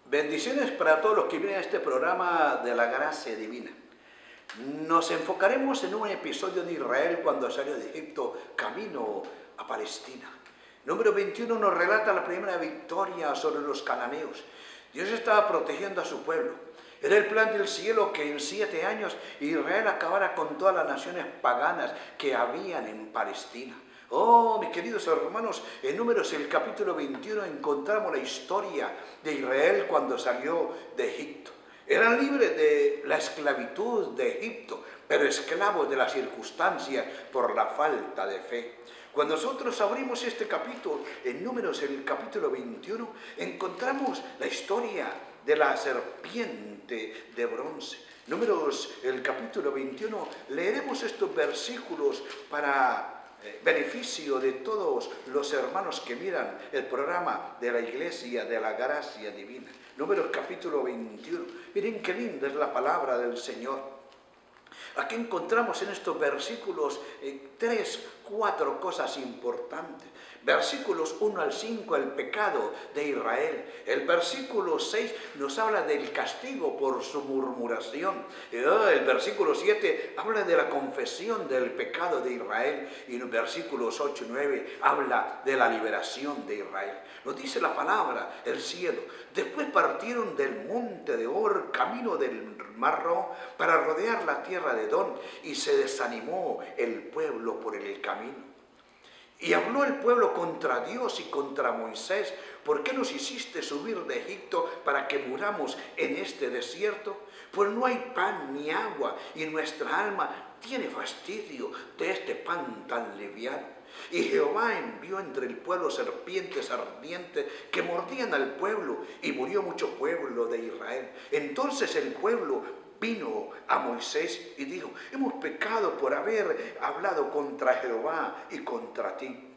Bendiciones para todos los que vienen a este programa de la gracia divina. Nos enfocaremos en un episodio de Israel cuando salió de Egipto camino a Palestina. Número 21 nos relata la primera victoria sobre los cananeos. Dios estaba protegiendo a su pueblo. Era el plan del cielo que en 7 años Israel acabara con todas las naciones paganas que habían en Palestina. Oh, mis queridos hermanos, en Números, el capítulo 21, encontramos la historia de Israel cuando salió de Egipto. Eran libres de la esclavitud de Egipto, pero esclavos de las circunstancias por la falta de fe. Cuando nosotros abrimos este capítulo, en Números, el capítulo 21, encontramos la historia de la serpiente de bronce. Números, el capítulo 21, leeremos estos versículos para beneficio de todos los hermanos que miran el programa de la Iglesia de la Gracia Divina. Números capítulo 21. Miren qué linda es la palabra del Señor. Aquí encontramos en estos versículos 4 cosas importantes. Versículos 1 al 5, el pecado de Israel. El versículo 6 nos habla del castigo por su murmuración. El versículo 7 habla de la confesión del pecado de Israel. Y en los versículos 8 y 9 habla de la liberación de Israel. Nos dice la palabra, el cielo. Después partieron del monte de Or, camino del Mar Rojo, para rodear la tierra de Edom, y se desanimó el pueblo por el camino. Y habló el pueblo contra Dios y contra Moisés: ¿por qué nos hiciste subir de Egipto para que muramos en este desierto? Pues no hay pan ni agua, y nuestra alma tiene fastidio de este pan tan liviano. Y Jehová envió entre el pueblo serpientes ardientes que mordían al pueblo, y murió mucho pueblo de Israel. Entonces el pueblo vino a Moisés y dijo: hemos pecado por haber hablado contra Jehová y contra ti.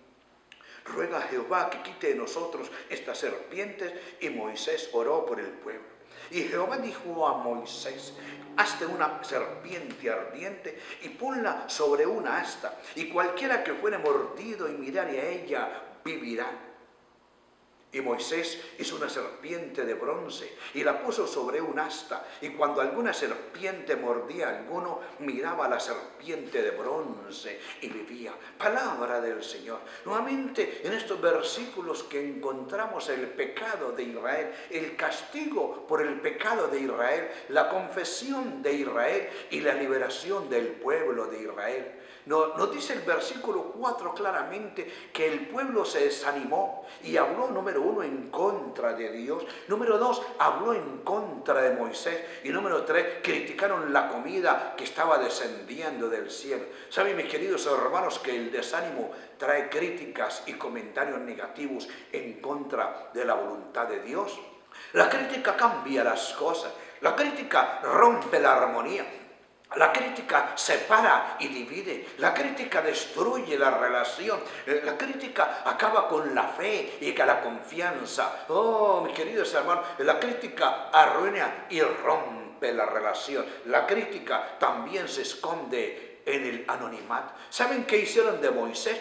Ruega a Jehová que quite de nosotros estas serpientes. Y Moisés oró por el pueblo. Y Jehová dijo a Moisés: hazte una serpiente ardiente y ponla sobre una asta, y cualquiera que fuere mordido y mirare a ella vivirá. Y Moisés hizo una serpiente de bronce y la puso sobre un asta, y cuando alguna serpiente mordía a alguno, miraba a la serpiente de bronce y vivía. Palabra del Señor. Nuevamente en estos versículos que encontramos el pecado de Israel, el castigo por el pecado de Israel, la confesión de Israel y la liberación del pueblo de Israel. Nos dice el versículo 4 claramente que el pueblo se desanimó y habló, número 1, en contra de Dios. Número 2, habló en contra de Moisés. Y número 3, criticaron la comida que estaba descendiendo del cielo. ¿Saben, mis queridos hermanos, que el desánimo trae críticas y comentarios negativos en contra de la voluntad de Dios? La crítica cambia las cosas. La crítica rompe la armonía. La crítica separa y divide. La crítica destruye la relación. La crítica acaba con la fe y con la confianza. Oh, mis queridos hermanos, la crítica arruina y rompe la relación. La crítica también se esconde en el anonimato. ¿Saben qué hicieron de Moisés?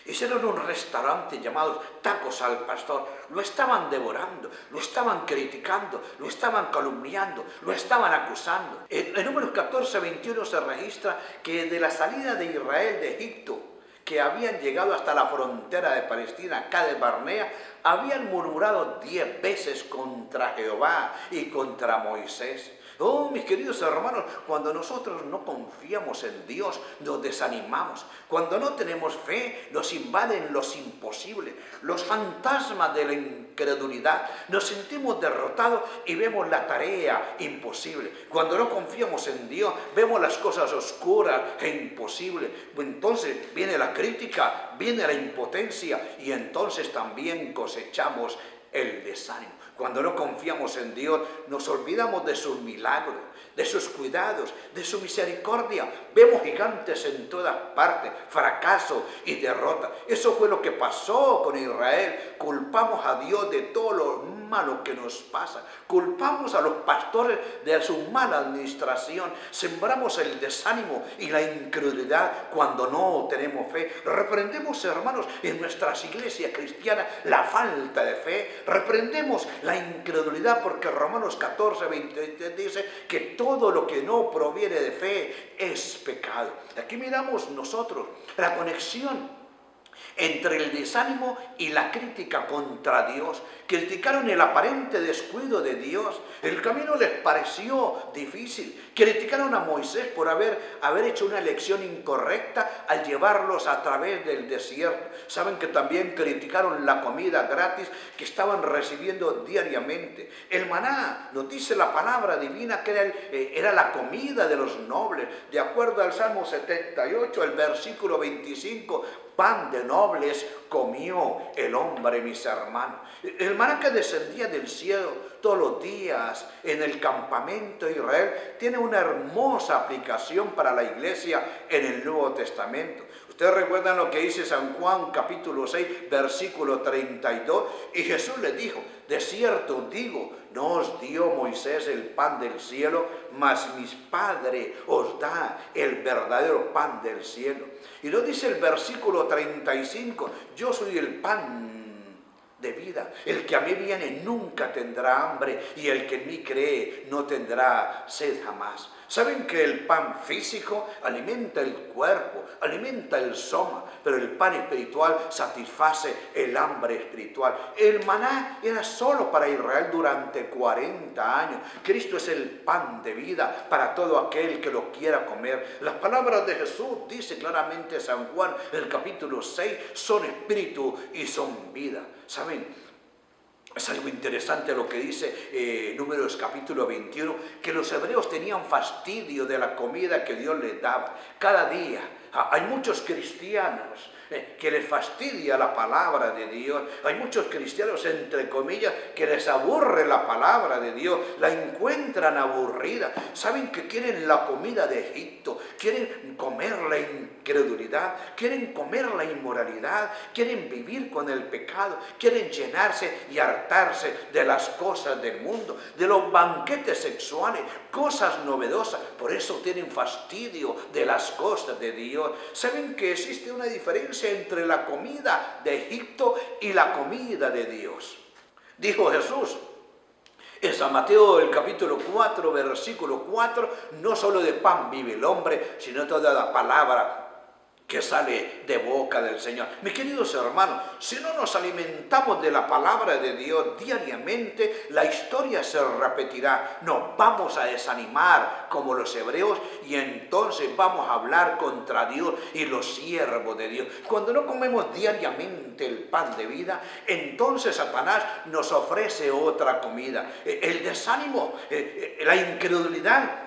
Hicieron un restaurante llamado Tacos al Pastor. Lo estaban devorando, lo estaban criticando, lo estaban calumniando, lo estaban acusando. En Números 14, 21 se registra que de la salida de Israel de Egipto, que habían llegado hasta la frontera de Palestina, Cades Barnea, habían murmurado 10 veces contra Jehová y contra Moisés. Oh, mis queridos hermanos, cuando nosotros no confiamos en Dios, nos desanimamos. Cuando no tenemos fe, nos invaden los imposibles, los fantasmas de la incredulidad. Nos sentimos derrotados y vemos la tarea imposible. Cuando no confiamos en Dios, vemos las cosas oscuras e imposibles. Entonces viene la crítica, viene la impotencia, y entonces también cosechamos el desánimo. Cuando no confiamos en Dios, nos olvidamos de sus milagros, de sus cuidados, de su misericordia. Vemos gigantes en todas partes, fracaso y derrota. Eso fue lo que pasó con Israel. Culpamos a Dios de todo lo malo que nos pasa. Culpamos a los pastores de su mala administración. Sembramos el desánimo y la incredulidad cuando no tenemos fe. Reprendemos, hermanos, en nuestras iglesias cristianas la falta de fe. Reprendemos la incredulidad porque Romanos 14, 20 dice que todo lo que no proviene de fe es pecado. Aquí miramos nosotros la conexión entre el desánimo y la crítica contra Dios. Criticaron el aparente descuido de Dios. El camino les pareció difícil. Criticaron a Moisés por haber hecho una elección incorrecta al llevarlos a través del desierto. Saben que también criticaron la comida gratis que estaban recibiendo diariamente. El maná, nos dice la palabra divina que era la comida de los nobles. De acuerdo al Salmo 78, el versículo 25, pan de nobles comió el hombre, mis hermanos. El maná que descendía del cielo todos los días en el campamento de Israel tiene una hermosa aplicación para la iglesia en el Nuevo Testamento. Ustedes recuerdan lo que dice San Juan capítulo 6, versículo 32, y Jesús les dijo: de cierto digo, no os dio Moisés el pan del cielo, mas mi Padre os da el verdadero pan del cielo. Y lo dice el versículo 35, yo soy el pan de vida. El que a mí viene nunca tendrá hambre, y el que en mí cree no tendrá sed jamás. ¿Saben que el pan físico alimenta el cuerpo, alimenta el soma, pero el pan espiritual satisface el hambre espiritual? El maná era solo para Israel durante 40 años. Cristo es el pan de vida para todo aquel que lo quiera comer. Las palabras de Jesús, dice claramente San Juan, en el capítulo 6, son espíritu y son vida. ¿Saben? Es algo interesante lo que dice Números capítulo 21, que los hebreos tenían fastidio de la comida que Dios les daba. Cada día hay muchos cristianos que les fastidia la palabra de Dios. Hay muchos cristianos, entre comillas, que les aburre la palabra de Dios, la encuentran aburrida. Saben que quieren la comida de Egipto, quieren comer la incredulidad, quieren comer la inmoralidad, quieren vivir con el pecado, quieren llenarse y hartarse de las cosas del mundo, de los banquetes sexuales, cosas novedosas. Por eso tienen fastidio de las cosas de Dios. Saben que existe una diferencia entre la comida de Egipto y la comida de Dios. Dijo Jesús en San Mateo, el capítulo 4, versículo 4, no solo de pan vive el hombre, sino toda la palabra que sale de boca del Señor. Mis queridos hermanos, si no nos alimentamos de la palabra de Dios diariamente, la historia se repetirá. Nos vamos a desanimar como los hebreos y entonces vamos a hablar contra Dios y los siervos de Dios. Cuando no comemos diariamente el pan de vida, entonces Satanás nos ofrece otra comida. El desánimo, la incredulidad,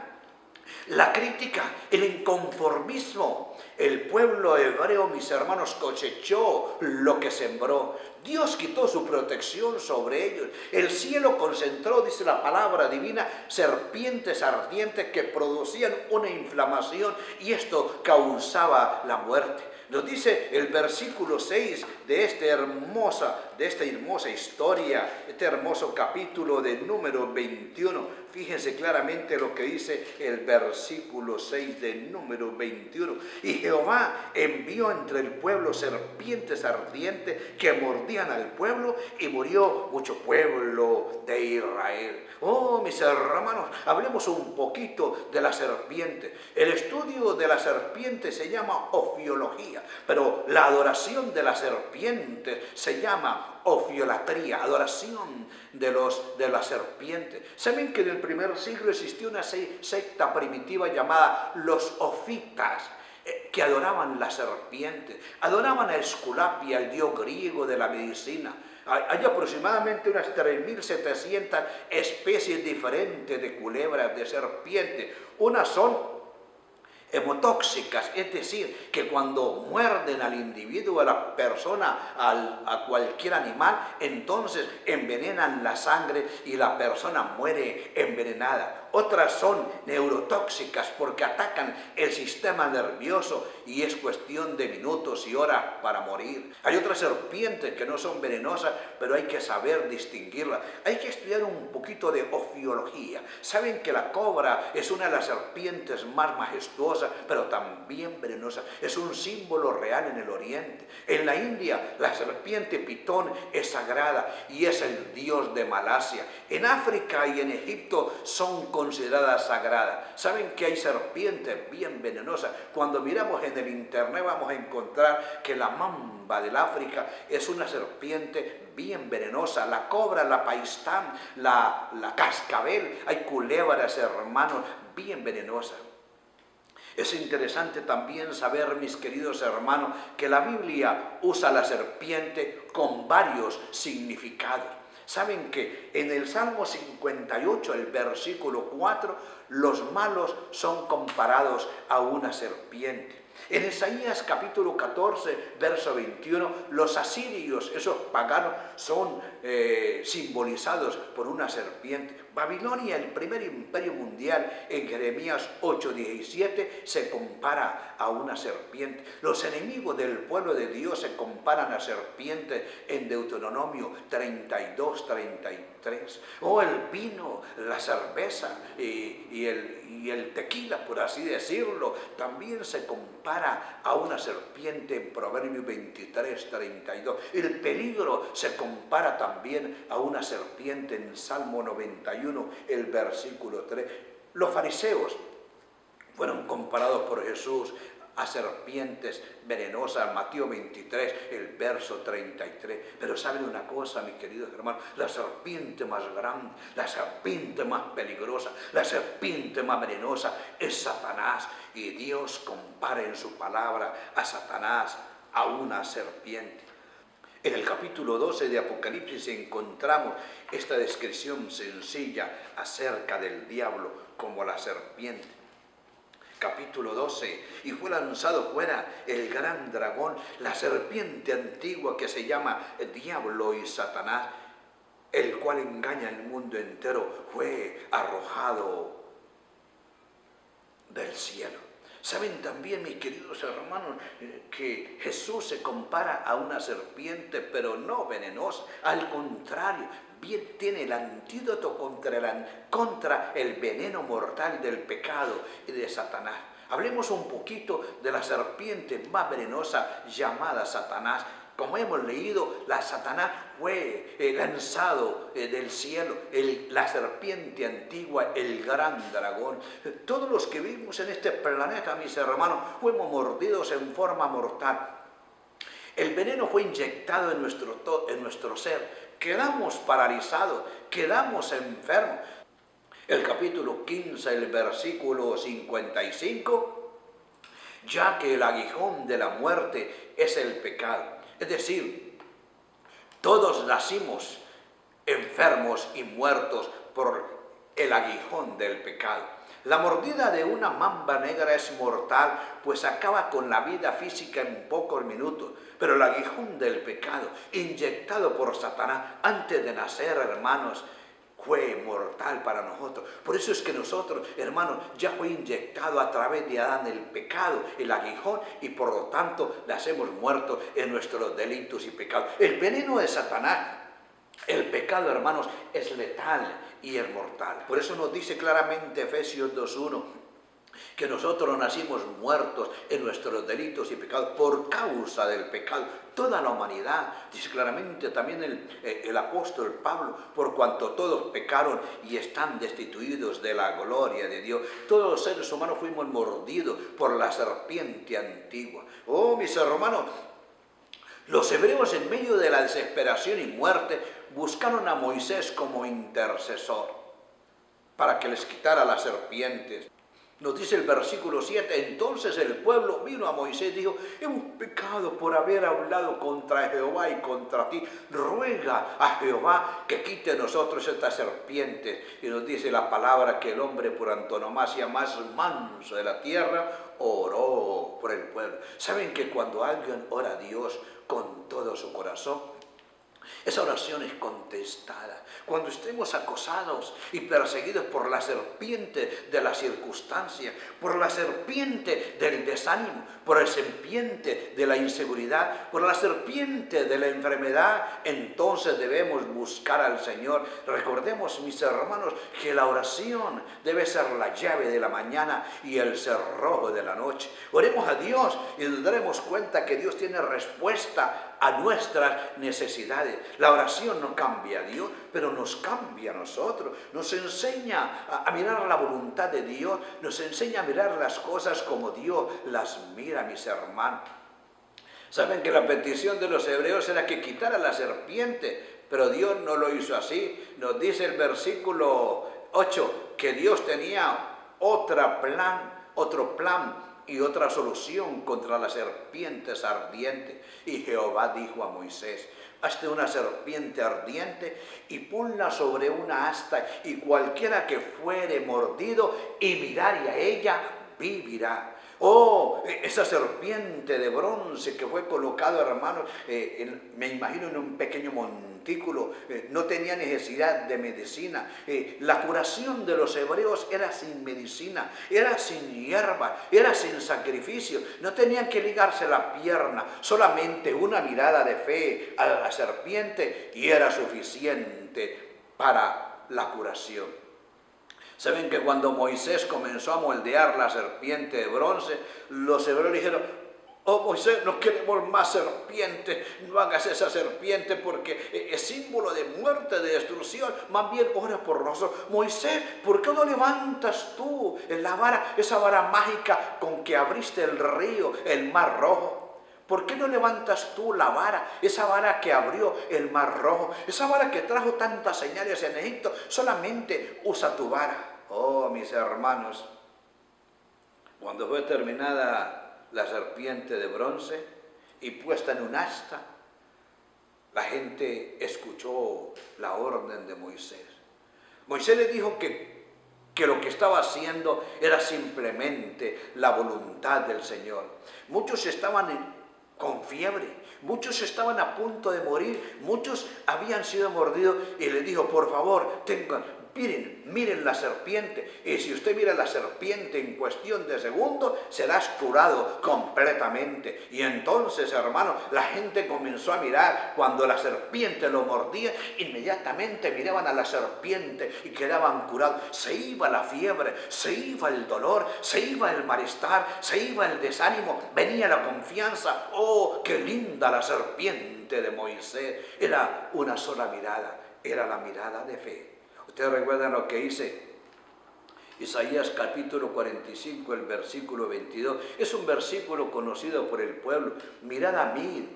la crítica, el inconformismo. El pueblo hebreo, mis hermanos, cosechó lo que sembró. Dios quitó su protección sobre ellos. El cielo concentró, dice la palabra divina, serpientes ardientes que producían una inflamación, y esto causaba la muerte. Nos dice el versículo 6 de esta hermosa historia, este hermoso capítulo de Número 21. Fíjense claramente lo que dice el versículo 6 de Número 21. Y Jehová envió entre el pueblo serpientes ardientes que mordían al pueblo, y murió mucho pueblo de Israel. Oh, mis hermanos, hablemos un poquito de la serpiente. El estudio de la serpiente se llama ofiología, pero la adoración de la serpiente se llama ofiolatría, adoración de la serpiente. ¿Saben que en el primer siglo existió una secta primitiva llamada los ofitas, que adoraban la serpiente, adoraban a Esculapio, el dios griego de la medicina? Hay aproximadamente unas 3.700 especies diferentes de culebras, de serpientes. Unas son hemotóxicas, es decir, que cuando muerden al individuo, a la persona, a cualquier animal, entonces envenenan la sangre y la persona muere envenenada. otras son neurotóxicas porque atacan el sistema nervioso y es cuestión de minutos y horas para morir. Hay otras serpientes que no son venenosas, pero hay que saber distinguirlas. Hay que estudiar un poquito de ofiología. Saben que la cobra es una de las serpientes más majestuosas, pero también venenosas. Es un símbolo real en el Oriente. En la India, la serpiente pitón es sagrada y es el dios de Malasia. En África y en Egipto son consideradas sagradas. Saben que hay serpientes bien venenosas. Cuando miramos en el internet vamos a encontrar que la mamba del África es una serpiente bien venenosa. La cobra, la paistán, la cascabel, hay culebras, hermanos, bien venenosas. Es interesante también saber, mis queridos hermanos, que la Biblia usa la serpiente con varios significados. Saben que en el Salmo 58, el versículo 4, los malos son comparados a una serpiente. En Isaías capítulo 14, verso 21, los asirios, esos paganos, son simbolizados por una serpiente. Babilonia, el primer imperio mundial, en Jeremías 8:17, se compara a una serpiente. Los enemigos del pueblo de Dios se comparan a serpientes en Deuteronomio 32:33. O el vino, la cerveza y el tequila, por así decirlo, también se compara a una serpiente en Proverbios 23:32. El peligro se compara también a una serpiente en Salmo 91, el versículo 3. Los fariseos fueron comparados por Jesús a serpientes venenosas, Mateo 23, el verso 33. Pero saben una cosa, mis queridos hermanos, la serpiente más grande, la serpiente más peligrosa, la serpiente más venenosa es Satanás. Y Dios compara en su palabra a Satanás a una serpiente. En el capítulo 12 de Apocalipsis encontramos esta descripción sencilla acerca del diablo como la serpiente. Capítulo 12, y fue lanzado fuera el gran dragón, la serpiente antigua que se llama el diablo y Satanás, el cual engaña al mundo entero, fue arrojado del cielo. Saben también, mis queridos hermanos, que Jesús se compara a una serpiente, pero no venenosa, al contrario, bien tiene el antídoto contra el veneno mortal del pecado y de Satanás. Hablemos un poquito de la serpiente más venenosa llamada Satanás. Como hemos leído, la Satanás fue lanzado del cielo, la serpiente antigua, el gran dragón. Todos los que vivimos en este planeta, mis hermanos, fuimos mordidos en forma mortal. El veneno fue inyectado en nuestro ser. Quedamos paralizados, quedamos enfermos. El capítulo 15, el versículo 55, ya que el aguijón de la muerte es el pecado. Es decir, todos nacimos enfermos y muertos por el aguijón del pecado. La mordida de una mamba negra es mortal, pues acaba con la vida física en pocos minutos. Pero el aguijón del pecado, inyectado por Satanás antes de nacer, hermanos, fue mortal para nosotros. Por eso es que nosotros, hermanos, ya fue inyectado a través de Adán el pecado, el aguijón, y por lo tanto nacemos muertos en nuestros delitos y pecados. El veneno de Satanás, el pecado, hermanos, es letal y es mortal. Por eso nos dice claramente Efesios 2:1, que nosotros nacimos muertos en nuestros delitos y pecados por causa del pecado. Toda la humanidad, dice claramente también el apóstol Pablo, por cuanto todos pecaron y están destituidos de la gloria de Dios. Todos los seres humanos fuimos mordidos por la serpiente antigua. Oh, mis hermanos, los hebreos, en medio de la desesperación y muerte, buscaron a Moisés como intercesor para que les quitara las serpientes. Nos dice el versículo 7, entonces el pueblo vino a Moisés y dijo, hemos pecado por haber hablado contra Jehová y contra ti. Ruega a Jehová que quite de nosotros estas serpientes. Y nos dice la palabra que el hombre por antonomasia más manso de la tierra oró por el pueblo. ¿Saben que cuando alguien ora a Dios con todo su corazón, Esa oración es contestada. Cuando estemos acosados y perseguidos por la serpiente de la circunstancia, por la serpiente del desánimo, por la serpiente de la inseguridad, por la serpiente de la enfermedad, entonces debemos buscar al Señor. Recordemos, mis hermanos, que la oración debe ser la llave de la mañana y el cerrojo de la noche. Oremos a Dios y nos daremos cuenta que Dios tiene respuesta a nuestras necesidades. La oración no cambia a Dios, pero nos cambia a nosotros. Nos enseña a mirar la voluntad de Dios, nos enseña a mirar las cosas como Dios las mira, mis hermanos. Saben que la petición de los hebreos era que quitara la serpiente, pero Dios no lo hizo así. Nos dice el versículo 8 que Dios tenía otro plan y otra solución contra las serpientes ardientes. Y Jehová dijo a Moisés: hazte una serpiente ardiente y ponla sobre una asta, y cualquiera que fuere mordido y mirare a ella, vivirá. Oh, esa serpiente de bronce que fue colocado, hermanos, me imagino en un pequeño montículo, no tenía necesidad de medicina. La curación de los hebreos era sin medicina, era sin hierba, era sin sacrificio. No tenían que ligarse la pierna, solamente una mirada de fe a la serpiente y era suficiente para la curación. Saben que cuando Moisés comenzó a moldear la serpiente de bronce, los hebreos dijeron: oh Moisés, no queremos más serpiente, no hagas esa serpiente porque es símbolo de muerte, de destrucción, más bien ora por nosotros. Moisés, ¿por qué no levantas tú la vara, esa vara mágica con que abriste el río, el mar rojo? ¿Por qué no levantas tú la vara, esa vara que abrió el mar rojo, esa vara que trajo tantas señales en Egipto? Solamente usa tu vara. Oh, mis hermanos, cuando fue terminada la serpiente de bronce y puesta en un asta, la gente escuchó la orden de Moisés. Moisés le dijo que lo que estaba haciendo era simplemente la voluntad del Señor. Muchos estaban con fiebre, muchos estaban a punto de morir, muchos habían sido mordidos, y le dijo: por favor, miren la serpiente, y si usted mira la serpiente en cuestión de segundos, serás curado completamente. Y entonces, hermano, la gente comenzó a mirar. Cuando la serpiente lo mordía, inmediatamente miraban a la serpiente y quedaban curados. Se iba la fiebre, se iba el dolor, se iba el malestar, se iba el desánimo, venía la confianza. ¡Oh, qué linda la serpiente de Moisés! Era una sola mirada, era la mirada de fe. Ustedes recuerdan lo que dice Isaías capítulo 45, el versículo 22. Es un versículo conocido por el pueblo. Mirad a mí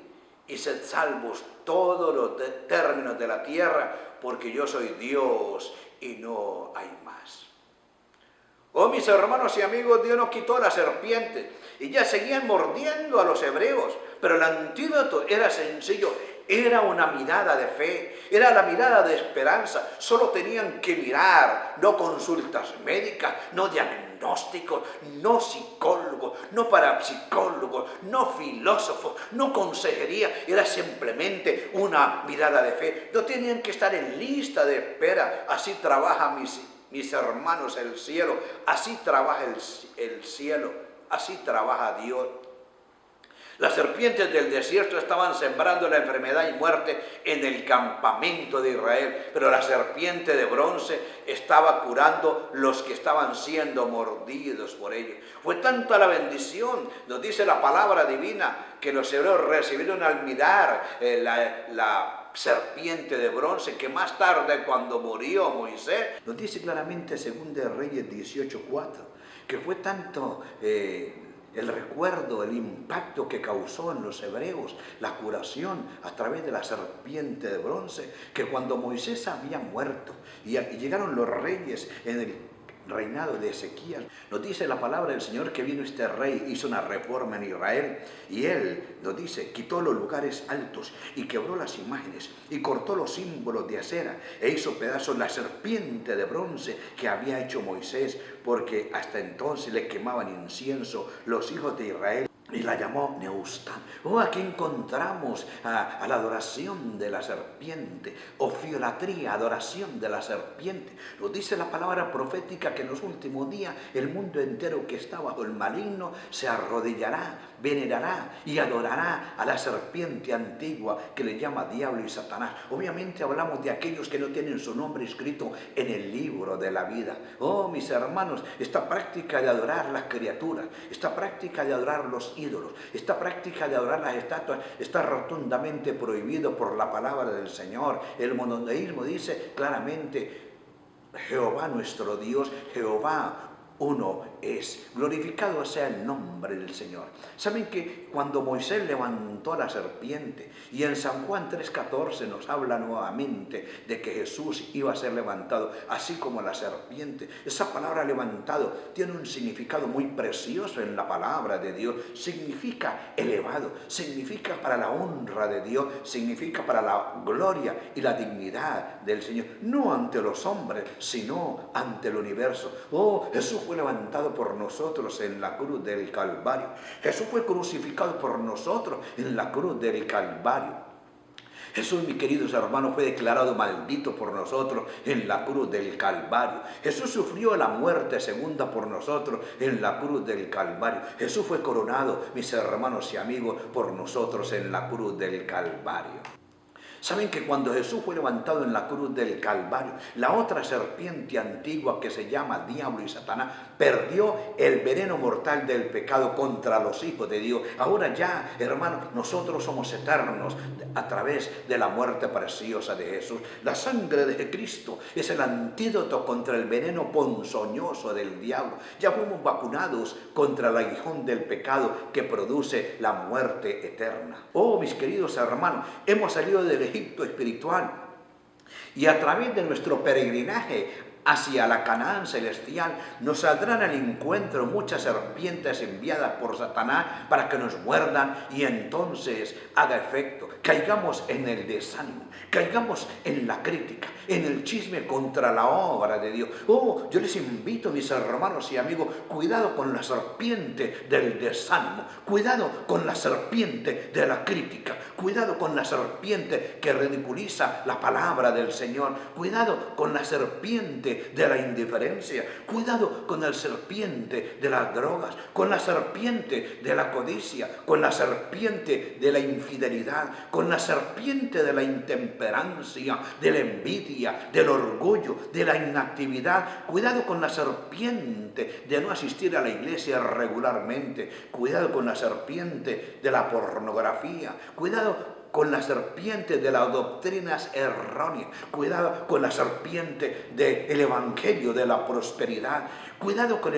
y sed salvos todos los términos de la tierra, porque yo soy Dios y no hay más. Oh, mis hermanos y amigos, Dios nos quitó la serpiente y ya seguían mordiendo a los hebreos, pero el antídoto era sencillo. Era una mirada de fe, era la mirada de esperanza. Solo tenían que mirar, no consultas médicas, no diagnósticos, no psicólogos, no parapsicólogos, no filósofos, no consejería. Era simplemente una mirada de fe. No tenían que estar en lista de espera. Así trabaja mis hermanos el cielo, así trabaja el cielo, así trabaja Dios. Las serpientes del desierto estaban sembrando la enfermedad y muerte en el campamento de Israel, pero la serpiente de bronce estaba curando los que estaban siendo mordidos por ellos. Fue tanta la bendición, nos dice la palabra divina, que los hebreos recibieron al mirar la serpiente de bronce, que más tarde, cuando murió Moisés, nos dice claramente 2 Reyes 18:4, que fue tanto el recuerdo, el impacto que causó en los hebreos la curación a través de la serpiente de bronce, que cuando Moisés había muerto y llegaron los reyes en el reinado de Ezequías, nos dice la palabra del Señor que vino este rey, hizo una reforma en Israel, y él, nos dice, quitó los lugares altos y quebró las imágenes y cortó los símbolos de acera e hizo pedazos la serpiente de bronce que había hecho Moisés, porque hasta entonces le quemaban incienso los hijos de Israel y la llamó Neustán. Aquí encontramos a la adoración de la serpiente, ofiolatría, adoración de la serpiente. Nos dice la palabra profética que en los últimos días el mundo entero que está bajo el maligno se arrodillará, venerará y adorará a la serpiente antigua que le llama diablo y Satanás. Obviamente hablamos de aquellos que no tienen su nombre escrito en el libro de la vida. Mis hermanos, esta práctica de adorar las criaturas, esta práctica de adorar los ídolos, esta práctica de adorar las estatuas está rotundamente prohibido por la palabra del Señor. El monoteísmo dice claramente: Jehová nuestro Dios, Jehová uno es. Glorificado sea el nombre del Señor. ¿Saben que cuando Moisés levantó a la serpiente, y en San Juan 3:14 nos habla nuevamente de que Jesús iba a ser levantado, así como la serpiente? Esa palabra levantado tiene un significado muy precioso en la palabra de Dios. Significa elevado, significa para la honra de Dios, significa para la gloria y la dignidad del Señor. No ante los hombres, sino ante el universo. Jesús fue levantado por nosotros en la cruz del Calvario. Jesús fue crucificado por nosotros en la cruz del Calvario. Jesús, mis queridos hermanos, fue declarado maldito por nosotros en la cruz del Calvario. Jesús sufrió la muerte segunda por nosotros en la cruz del Calvario. Jesús fue coronado, mis hermanos y amigos, por nosotros en la cruz del Calvario. ¿Saben que cuando Jesús fue levantado en la cruz del Calvario, la otra serpiente antigua que se llama Diablo y Satanás perdió el veneno mortal del pecado contra los hijos de Dios? Ahora ya, hermanos, nosotros somos eternos a través de la muerte preciosa de Jesús. La sangre de Cristo es el antídoto contra el veneno ponzoñoso del diablo. Ya fuimos vacunados contra el aguijón del pecado que produce la muerte eterna. Mis queridos hermanos, hemos salido del Egipto espiritual, y a través de nuestro peregrinaje hacia la Canaán celestial nos saldrán al encuentro muchas serpientes enviadas por Satanás para que nos muerdan y entonces haga efecto. Caigamos en el desánimo, caigamos en la crítica, en el chisme contra la obra de Dios. Yo les invito, mis hermanos y amigos, cuidado con la serpiente del desánimo, cuidado con la serpiente de la crítica, cuidado con la serpiente que ridiculiza la palabra del Señor, cuidado con la serpiente de la indiferencia, cuidado con la serpiente de las drogas, con la serpiente de la codicia, con la serpiente de la infidelidad, con la serpiente de la intemperancia, de la envidia, del orgullo, de la inactividad. Cuidado con la serpiente de no asistir a la iglesia regularmente, cuidado con la serpiente de la pornografía, cuidado con la serpiente de las doctrinas erróneas, cuidado con la serpiente del evangelio de la prosperidad, cuidado con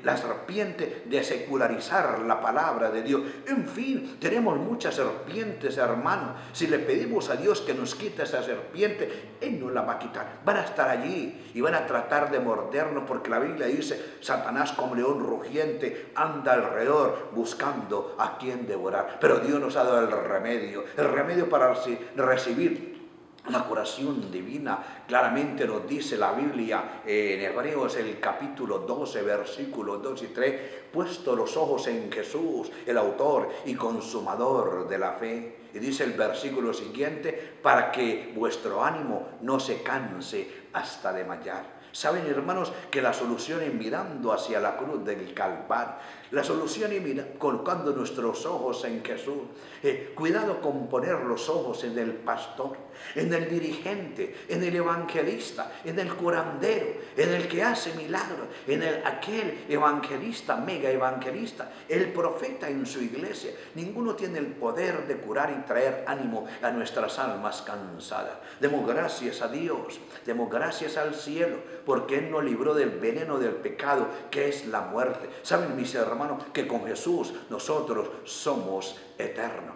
la serpiente de secularizar la palabra de Dios. En fin, tenemos muchas serpientes, hermanos. Si le pedimos a Dios que nos quite esa serpiente, Él nos la va a quitar. Van a estar allí y van a tratar de mordernos, porque la Biblia dice: Satanás como león rugiente anda alrededor buscando a quien devorar. Pero Dios nos ha dado el remedio para recibir la curación divina. Claramente nos dice la Biblia en Hebreos, el capítulo 12, versículos 2 y 3, puesto los ojos en Jesús, el autor y consumador de la fe. Y dice el versículo siguiente: para que vuestro ánimo no se canse hasta desmayar. Saben, hermanos, que la solución es mirando hacia la cruz del Calvario. La solución es colocando nuestros ojos en Jesús. Cuidado con poner los ojos en el pastor, en el dirigente, en el evangelista, en el curandero, en el que hace milagros, en aquel evangelista, mega evangelista, el profeta en su iglesia. Ninguno tiene el poder de curar y traer ánimo a nuestras almas cansadas. Demos gracias a Dios, demos gracias al cielo, porque Él nos libró del veneno del pecado, que es la muerte. Saben, mis hermanos, que con Jesús nosotros somos eternos.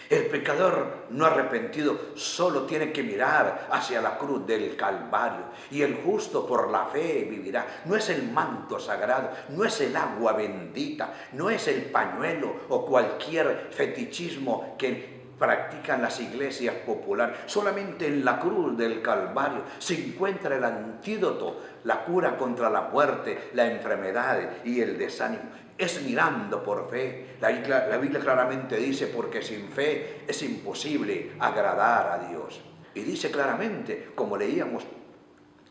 El pecador no arrepentido solo tiene que mirar hacia la cruz del Calvario, y el justo por la fe vivirá. No es el manto sagrado, no es el agua bendita, no es el pañuelo o cualquier fetichismo que practican las iglesias populares. Solamente en la cruz del Calvario se encuentra el antídoto, la cura contra la muerte, la enfermedad y el desánimo. Es mirando por fe. La Biblia claramente dice, porque sin fe es imposible agradar a Dios. Y dice claramente, como leíamos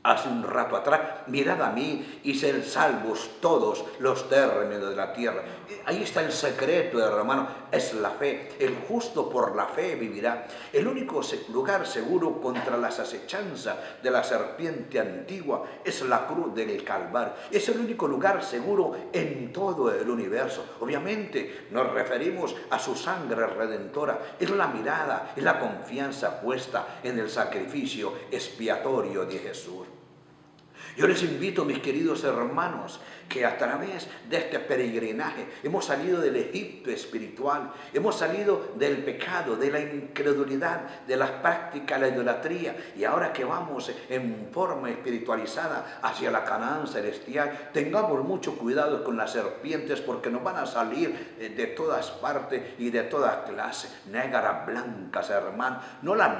hace un rato atrás, mirad a mí y sed salvos todos los términos de la tierra. Ahí está el secreto, hermano, es la fe. El justo por la fe vivirá. El único lugar seguro contra las acechanzas de la serpiente antigua es la cruz del Calvario. Es el único lugar seguro en todo el universo. Obviamente nos referimos a su sangre redentora. Es la mirada, es la confianza puesta en el sacrificio expiatorio de Jesús. Yo les invito, mis queridos hermanos, que a través de este peregrinaje hemos salido del Egipto espiritual, hemos salido del pecado, de la incredulidad, de las prácticas, la idolatría, y ahora que vamos en forma espiritualizada hacia la Canaán celestial, tengamos mucho cuidado con las serpientes, porque nos van a salir de todas partes y de todas clases, negras, blancas, hermanos, no las